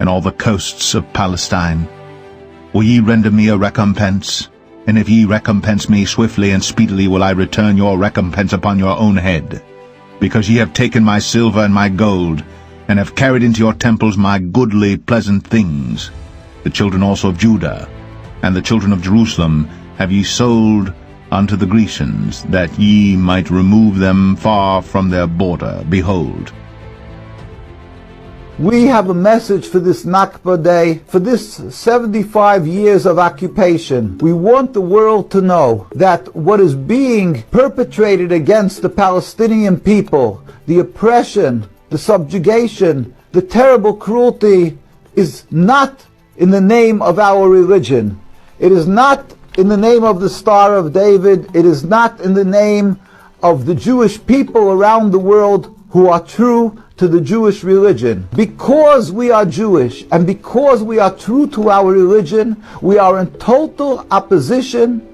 and all the coasts of Palestine. Will ye render me a recompense? And if ye recompense me swiftly and speedily, will I return your recompense upon your own head. Because ye have taken my silver and my gold, and have carried into your temples my goodly pleasant things. The children also of Judah, and the children of Jerusalem, have ye sold unto the Grecians, that ye might remove them far from their border. Behold, we have a message for this Nakba Day, for this 75 years of occupation. We want the world to know that what is being perpetrated against the Palestinian people, the oppression, the subjugation, the terrible cruelty, is not in the name of our religion. It is not in the name of the Star of David. It is not in the name of the Jewish people around the world who are true to the Jewish religion. Because we are Jewish and because we are true to our religion, we are in total opposition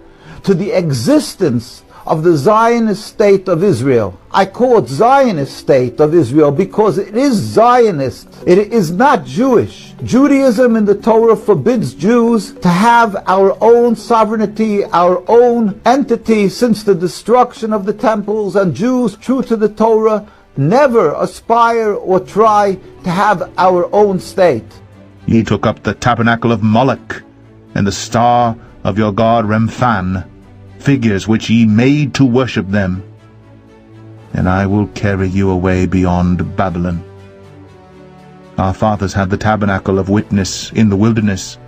to the existence of the Zionist state of Israel. I call it Zionist state of Israel because it is Zionist. It is not Jewish. Judaism in the Torah forbids Jews to have our own sovereignty, our own entity since the destruction of the temples, and Jews true to the Torah never aspire or try to have our own state. ye took up the tabernacle of Moloch, and the star of your god Remphan, figures which ye made to worship them. And I will carry you away beyond Babylon. Our fathers had the tabernacle of witness in the wilderness,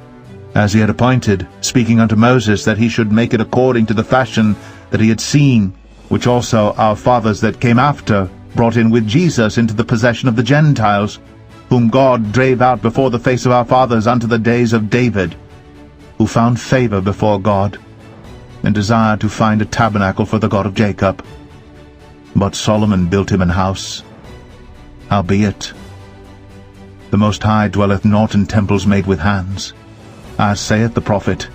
as he had appointed, speaking unto Moses that he should make it according to the fashion that he had seen, which also our fathers that came after brought in with Jesus into the possession of the Gentiles, whom God drave out before the face of our fathers unto the days of David, who found favor before God, and desired to find a tabernacle for the God of Jacob. But Solomon built him an house. Howbeit, the Most High dwelleth not in temples made with hands, as saith the prophet,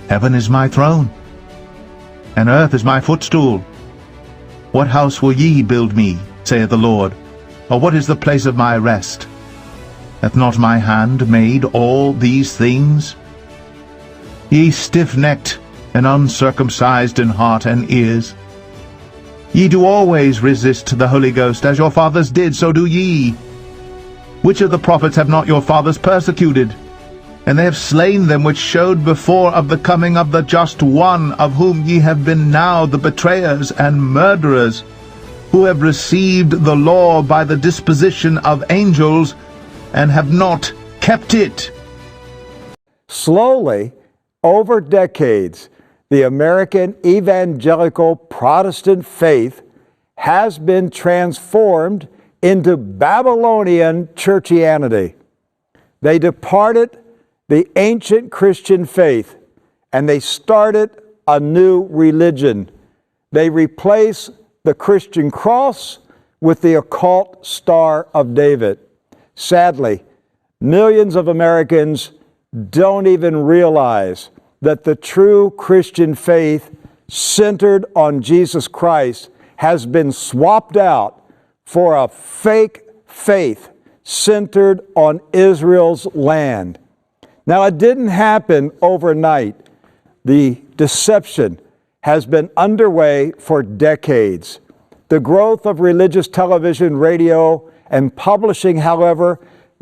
Heaven is my throne, and earth is my footstool. What house will ye build me, saith the Lord? Or what is the place of my rest? Hath not my hand made all these things? Ye stiff-necked and uncircumcised in heart and ears, ye do always resist the Holy Ghost, as your fathers did, so do ye. Which of the prophets have not your fathers persecuted? And they have slain them which showed before of the coming of the just one, of whom ye have been now the betrayers and murderers, who have received the law by the disposition of angels, and have not kept it. Slowly, over decades, the American evangelical Protestant faith has been transformed into Babylonian churchianity. They departed the ancient Christian faith, and they started a new religion. They replaced the Christian cross with the occult Star of David. Sadly, millions of Americans don't even realize that the true Christian faith centered on Jesus Christ has been swapped out for a fake faith centered on Israel's land. Now, it didn't happen overnight. The deception has been underway for decades. The growth of religious television, radio, and publishing, however,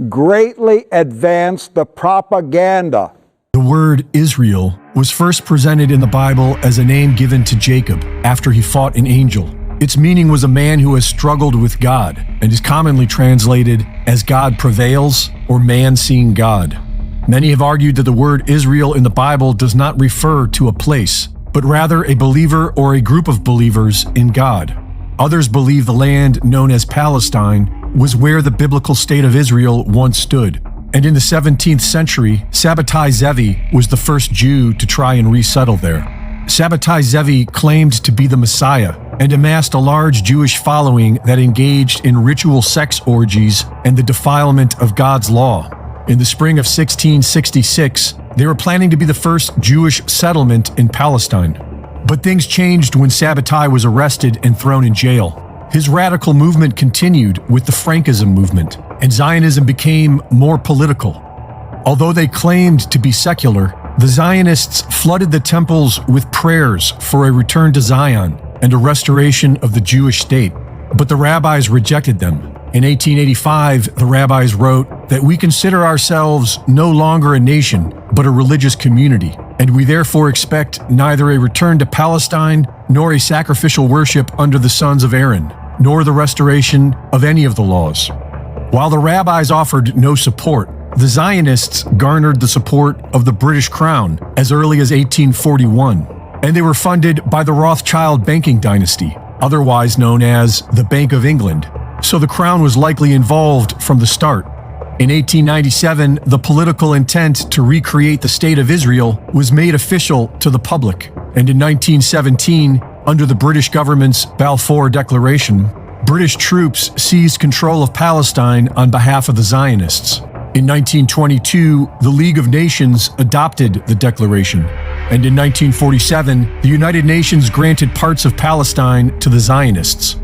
greatly advanced the propaganda. The word Israel was first presented in the Bible as a name given to Jacob after he fought an angel. Its meaning was a man who has struggled with God, and is commonly translated as God prevails or man seeing God. Many have argued that the word Israel in the Bible does not refer to a place, but rather a believer or a group of believers in God. Others believe the land known as Palestine was where the biblical state of Israel once stood. And in the 17th century, Sabbatai Zevi was the first Jew to try and resettle there. Sabbatai Zevi claimed to be the Messiah and amassed a large Jewish following that engaged in ritual sex orgies and the defilement of God's law. In the spring of 1666, they were planning to be the first Jewish settlement in Palestine. But things changed when Sabbatai was arrested and thrown in jail. His radical movement continued with the Frankism movement, and Zionism became more political. Although they claimed to be secular, the Zionists flooded the temples with prayers for a return to Zion and a restoration of the Jewish state. But the rabbis rejected them. In 1885, the rabbis wrote that we consider ourselves no longer a nation, but a religious community, and we therefore expect neither a return to Palestine nor a sacrificial worship under the sons of Aaron, nor the restoration of any of the laws. While the rabbis offered no support, the Zionists garnered the support of the British Crown as early as 1841, and they were funded by the Rothschild banking dynasty, otherwise known as the Bank of England, so the Crown was likely involved from the start. In 1897, the political intent to recreate the State of Israel was made official to the public, and in 1917, under the British government's Balfour Declaration, British troops seized control of Palestine on behalf of the Zionists. In 1922, the League of Nations adopted the declaration, and in 1947, the United Nations granted parts of Palestine to the Zionists.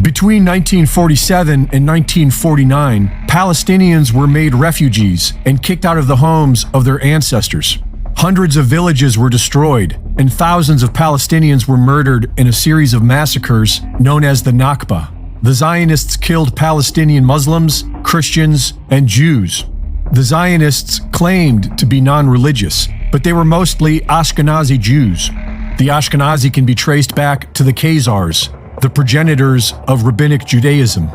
Between 1947 and 1949, Palestinians were made refugees and kicked out of the homes of their ancestors. Hundreds of villages were destroyed, and thousands of Palestinians were murdered in a series of massacres known as the Nakba. The Zionists killed Palestinian Muslims, Christians, and Jews. The Zionists claimed to be non-religious, but they were mostly Ashkenazi Jews. The Ashkenazi can be traced back to the Khazars, the progenitors of Rabbinic Judaism.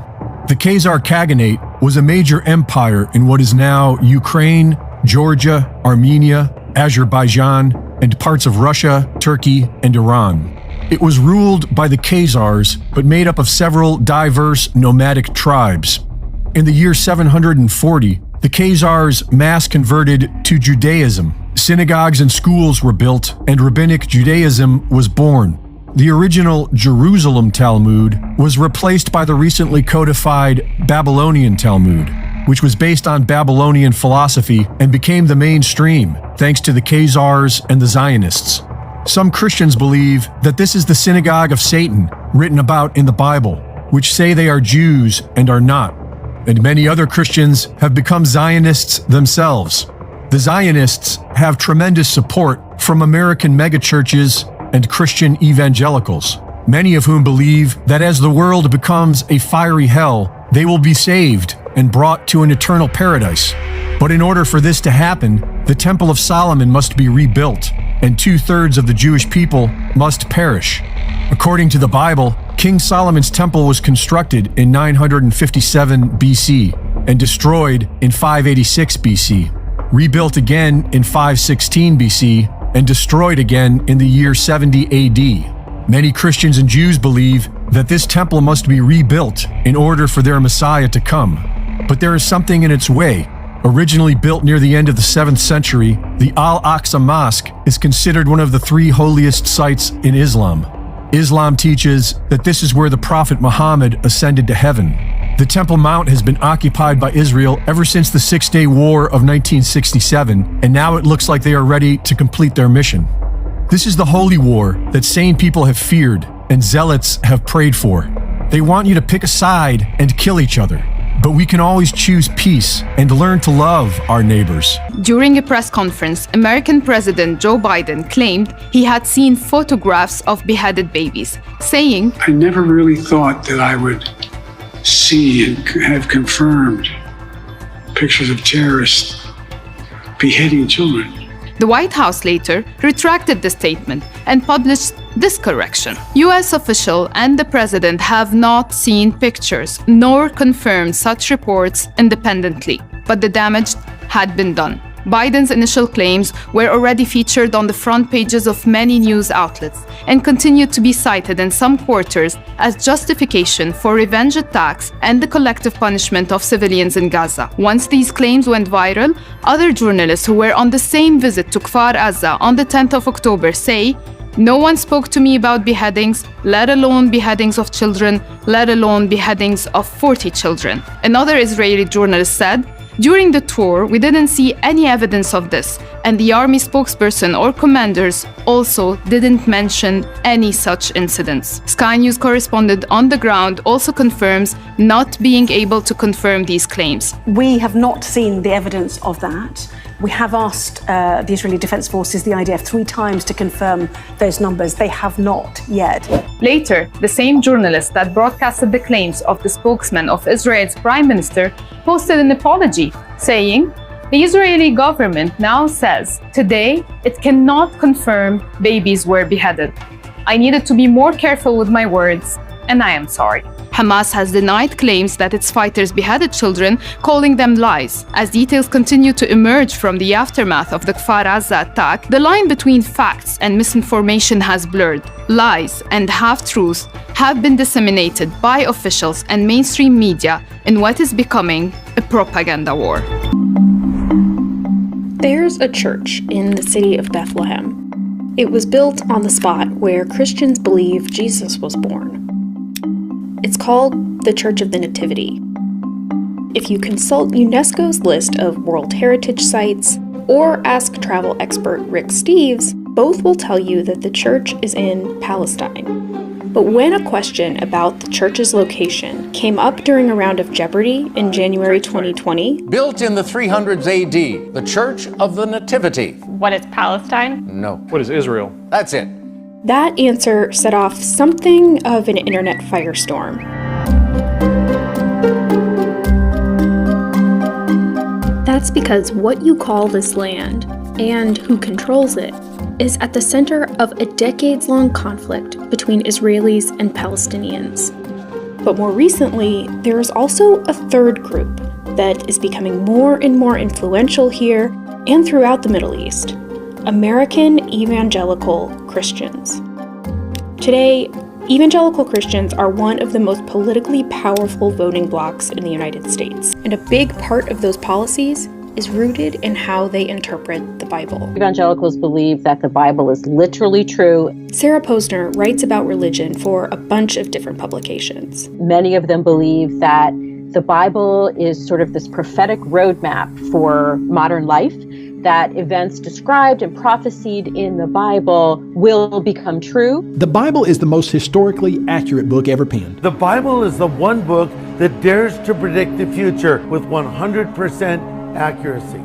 The Khazar Khaganate was a major empire in what is now Ukraine, Georgia, Armenia, Azerbaijan, and parts of Russia, Turkey, and Iran. It was ruled by the Khazars, but made up of several diverse nomadic tribes. In the year 740, the Khazars mass converted to Judaism. Synagogues and schools were built, and Rabbinic Judaism was born. The original Jerusalem Talmud was replaced by the recently codified Babylonian Talmud, which was based on Babylonian philosophy and became the mainstream thanks to the Khazars and the Zionists. Some Christians believe that this is the synagogue of Satan written about in the Bible, which say they are Jews and are not. And many other Christians have become Zionists themselves. The Zionists have tremendous support from American megachurches and Christian evangelicals, many of whom believe that as the world becomes a fiery hell, they will be saved and brought to an eternal paradise. But in order for this to happen, the Temple of Solomon must be rebuilt, and 2/3 of the Jewish people must perish. According to the Bible, King Solomon's temple was constructed in 957 BC and destroyed in 586 BC, rebuilt again in 516 BC, and destroyed again in the year 70 AD. Many Christians and Jews believe that this temple must be rebuilt in order for their Messiah to come. But there is something in its way. Originally built near the end of the 7th century, the Al-Aqsa Mosque is considered one of the 3 holiest sites in Islam. Islam teaches that this is where the Prophet Muhammad ascended to heaven. The Temple Mount has been occupied by Israel ever since the Six-Day War of 1967, and now it looks like they are ready to complete their mission. This is the holy war that sane people have feared and zealots have prayed for. They want you to pick a side and kill each other. But we can always choose peace and learn to love our neighbors. During a press conference, American President Joe Biden claimed he had seen photographs of beheaded babies, saying, "I never really thought that I would see and have confirmed pictures of terrorists beheading children." The White House later retracted the statement and published this correction. US official and the president have not seen pictures nor confirmed such reports independently, but the damage had been done. Biden's initial claims were already featured on the front pages of many news outlets and continued to be cited in some quarters as justification for revenge attacks and the collective punishment of civilians in Gaza. Once these claims went viral, other journalists who were on the same visit to Kfar Aza on the 10th of October say, "No one spoke to me about beheadings, let alone beheadings of children, let alone beheadings of 40 children." Another Israeli journalist said, During the tour, we didn't see any evidence of this, and the army spokesperson or commanders also didn't mention any such incidents. Sky News correspondent on the ground also confirms not being able to confirm these claims. We have not seen the evidence of that. We have asked the Israeli Defense Forces, the IDF, 3 times to confirm those numbers. They have not yet. Later, the same journalist that broadcasted the claims of the spokesman of Israel's prime minister posted an apology, saying, "The Israeli government now says today it cannot confirm babies were beheaded. I needed to be more careful with my words, and I am sorry." Hamas has denied claims that its fighters beheaded children, calling them lies. As details continue to emerge from the aftermath of the Kfar Aza attack, the line between facts and misinformation has blurred. Lies and half-truths have been disseminated by officials and mainstream media in what is becoming a propaganda war. There's a church in the city of Bethlehem. It was built on the spot where Christians believe Jesus was born. It's called the Church of the Nativity. If you consult UNESCO's list of World Heritage Sites or ask travel expert Rick Steves, both will tell you that the church is in Palestine. But when a question about the church's location came up during a round of Jeopardy in January 2020, built in the 300s AD, the Church of the Nativity. What is Palestine? No. What is Israel? That's it. that answer set off something of an internet firestorm. That's because what you call this land, and who controls it, is at the center of a decades-long conflict between Israelis and Palestinians. But more recently, there is also a third group that is becoming more and more influential here and throughout the Middle East: American evangelical Christians. Today, evangelical Christians are one of the most politically powerful voting blocs in the United States, and a big part of those policies is rooted in how they interpret the Bible. Evangelicals believe that the Bible is literally true. Sarah Posner writes about religion for a bunch of different publications. Many of them believe that the Bible is sort of this prophetic roadmap for modern life, that events described and prophesied in the Bible will become true. The Bible is the most historically accurate book ever penned. The Bible is the one book that dares to predict the future with 100% accuracy.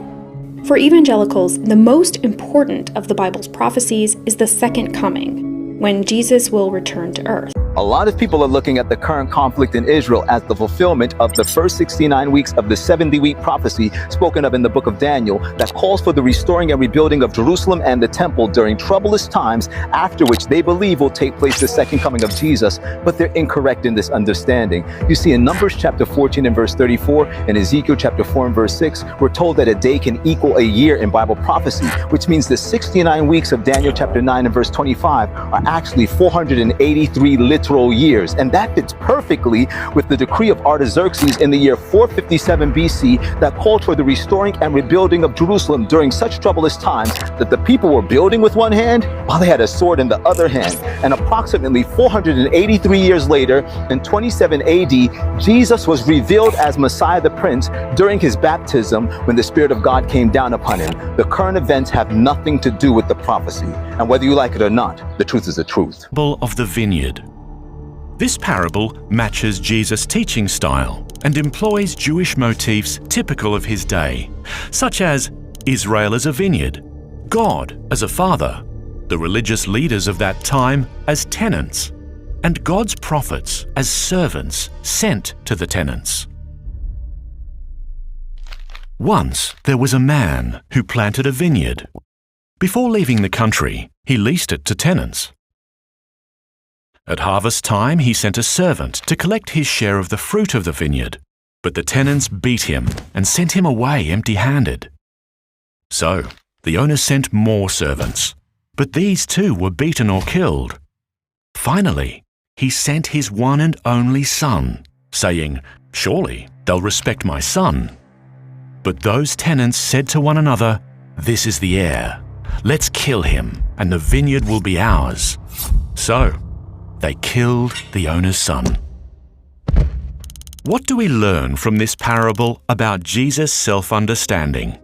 For evangelicals, the most important of the Bible's prophecies is the second coming, when Jesus will return to earth. A lot of people are looking at the current conflict in Israel as the fulfillment of the first 69 weeks of the 70-week prophecy spoken of in the book of Daniel that calls for the restoring and rebuilding of Jerusalem and the temple during troublous times, after which they believe will take place the second coming of Jesus, but they're incorrect in this understanding. You see, in Numbers chapter 14 and verse 34 and Ezekiel chapter 4 and verse 6, we're told that a day can equal a year in Bible prophecy, which means the 69 weeks of Daniel chapter 9 and verse 25 are actually 483 literal years, and that fits perfectly with the decree of Artaxerxes in the year 457 BC that called for the restoring and rebuilding of Jerusalem during such troublous times that the people were building with one hand while they had a sword in the other hand. And approximately 483 years later, in 27 AD, Jesus was revealed as Messiah the Prince during his baptism when the Spirit of God came down upon him. The current events have nothing to do with the prophecy, and whether you like it or not, the truth is the truth. Of the vineyard. This parable matches Jesus' teaching style and employs Jewish motifs typical of his day, such as Israel as a vineyard, God as a father, the religious leaders of that time as tenants, and God's prophets as servants sent to the tenants. Once there was a man who planted a vineyard. Before leaving the country, he leased it to tenants. At harvest time, he sent a servant to collect his share of the fruit of the vineyard, but the tenants beat him and sent him away empty-handed. So, the owner sent more servants, but these too were beaten or killed. Finally, he sent his one and only son, saying, "Surely they'll respect my son." But those tenants said to one another, "This is the heir. Let's kill him, and the vineyard will be ours." So, they killed the owner's son. What do we learn from this parable about Jesus' self-understanding?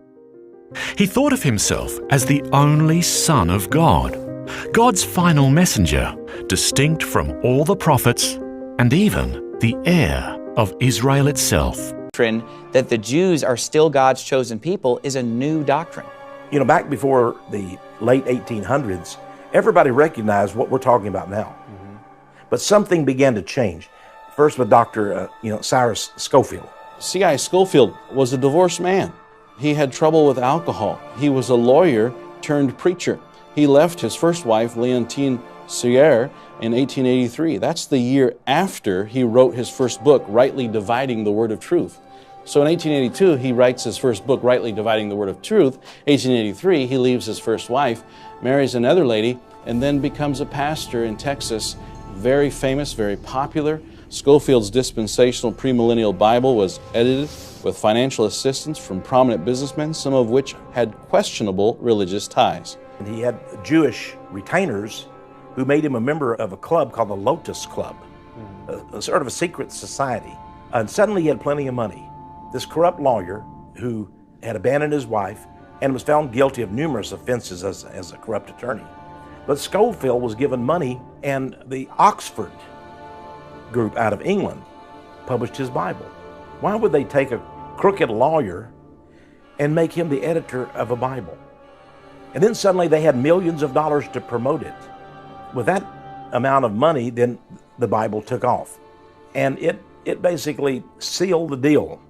He thought of himself as the only Son of God, God's final messenger, distinct from all the prophets and even the heir of Israel itself. That the Jews are still God's chosen people is a new doctrine. You know, back before the late 1800s, everybody recognized what we're talking about now. But something began to change. First with Dr. Cyrus Scofield. C.I. Scofield was a divorced man. He had trouble with alcohol. He was a lawyer turned preacher. He left his first wife, Leontine Sierre, in 1883. That's the year after he wrote his first book, Rightly Dividing the Word of Truth. So in 1882, he writes his first book, Rightly Dividing the Word of Truth. 1883, he leaves his first wife, marries another lady, and then becomes a pastor in Texas. Very famous, very popular. Scofield's dispensational premillennial Bible was edited with financial assistance from prominent businessmen, some of which had questionable religious ties. And he had Jewish retainers who made him a member of a club called the Lotus Club, a sort of a secret society. And suddenly he had plenty of money. This corrupt lawyer who had abandoned his wife and was found guilty of numerous offenses as a corrupt attorney. But Scofield was given money, and the Oxford group out of England published his Bible. Why would they take a crooked lawyer and make him the editor of a Bible? And then suddenly they had millions of dollars to promote it. With that amount of money, then the Bible took off. And it basically sealed the deal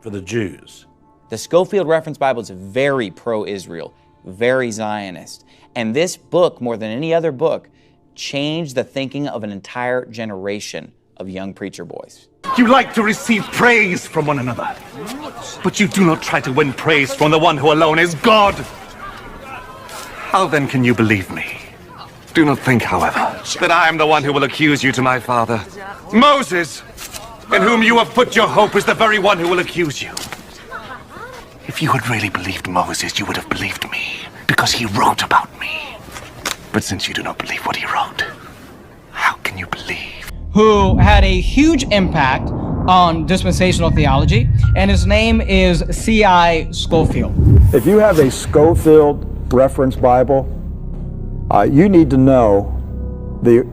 for the Jews. The Scofield Reference Bible is very pro-Israel, very Zionist. And this book, more than any other book, changed the thinking of an entire generation of young preacher boys. You like to receive praise from one another, but you do not try to win praise from the one who alone is God. How then can you believe me? Do not think, however, that I am the one who will accuse you to my father. Moses, in whom you have put your hope, is the very one who will accuse you. If you had really believed Moses, you would have believed me, because he wrote about me. But since you do not believe what he wrote, how can you believe? Who had a huge impact on dispensational theology, and his name is C.I. Scofield. If you have a Scofield Reference Bible, you need to know the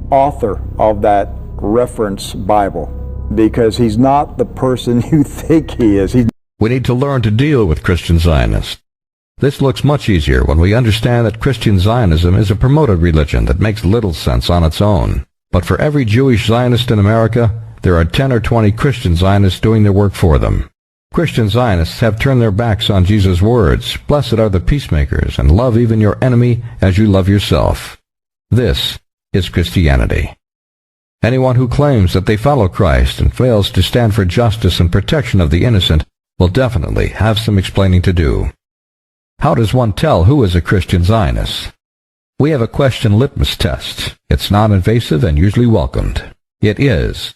author of that reference Bible, because he's not the person you think he is. We need to learn to deal with Christian Zionists. This looks much easier when we understand that Christian Zionism is a promoted religion that makes little sense on its own. But for every Jewish Zionist in America, there are 10 or 20 Christian Zionists doing their work for them. Christian Zionists have turned their backs on Jesus' words, "Blessed are the peacemakers, and love even your enemy as you love yourself." This is Christianity. Anyone who claims that they follow Christ and fails to stand for justice and protection of the innocent will definitely have some explaining to do. How does one tell who is a Christian Zionist? We have a question litmus test. It's non-invasive and usually welcomed. It is: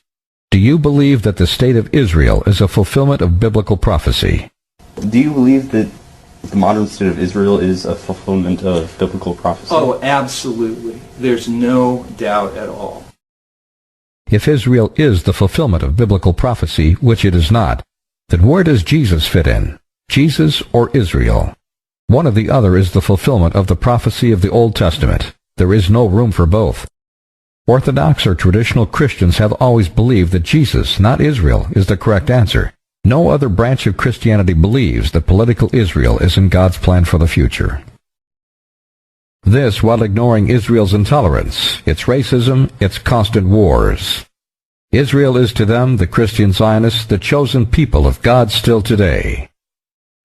do you believe that the state of Israel is a fulfillment of biblical prophecy? Do you believe that the modern state of Israel is a fulfillment of biblical prophecy? Oh, absolutely. There's no doubt at all. If Israel is the fulfillment of biblical prophecy, which it is not, then where does Jesus fit in? Jesus or Israel? One or the other is the fulfillment of the prophecy of the Old Testament. There is no room for both. Orthodox or traditional Christians have always believed that Jesus, not Israel, is the correct answer. No other branch of Christianity believes that political Israel is in God's plan for the future. This while ignoring Israel's intolerance, its racism, its constant wars. Israel is to them, the Christian Zionists, the chosen people of God still today.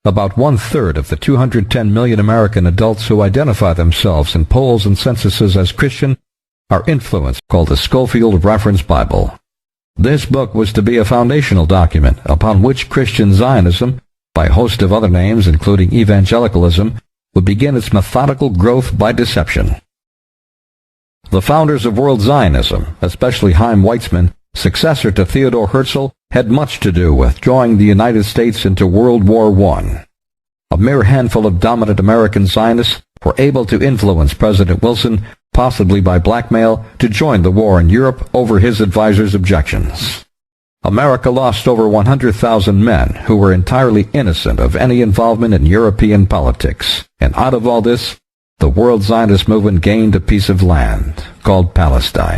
About 1/3 of the 210 million American adults who identify themselves in polls and censuses as Christian are influenced, called the Scofield Reference Bible. This book was to be a foundational document upon which Christian Zionism, by a host of other names including evangelicalism, would begin its methodical growth by deception. The founders of World Zionism, especially Chaim Weizmann, successor to Theodor Herzl, had much to do with drawing the United States into World War I. A mere handful of dominant American Zionists were able to influence President Wilson, possibly by blackmail, to join the war in Europe over his advisors' objections. America lost over 100,000 men who were entirely innocent of any involvement in European politics. And out of all this, the World Zionist Movement gained a piece of land called Palestine.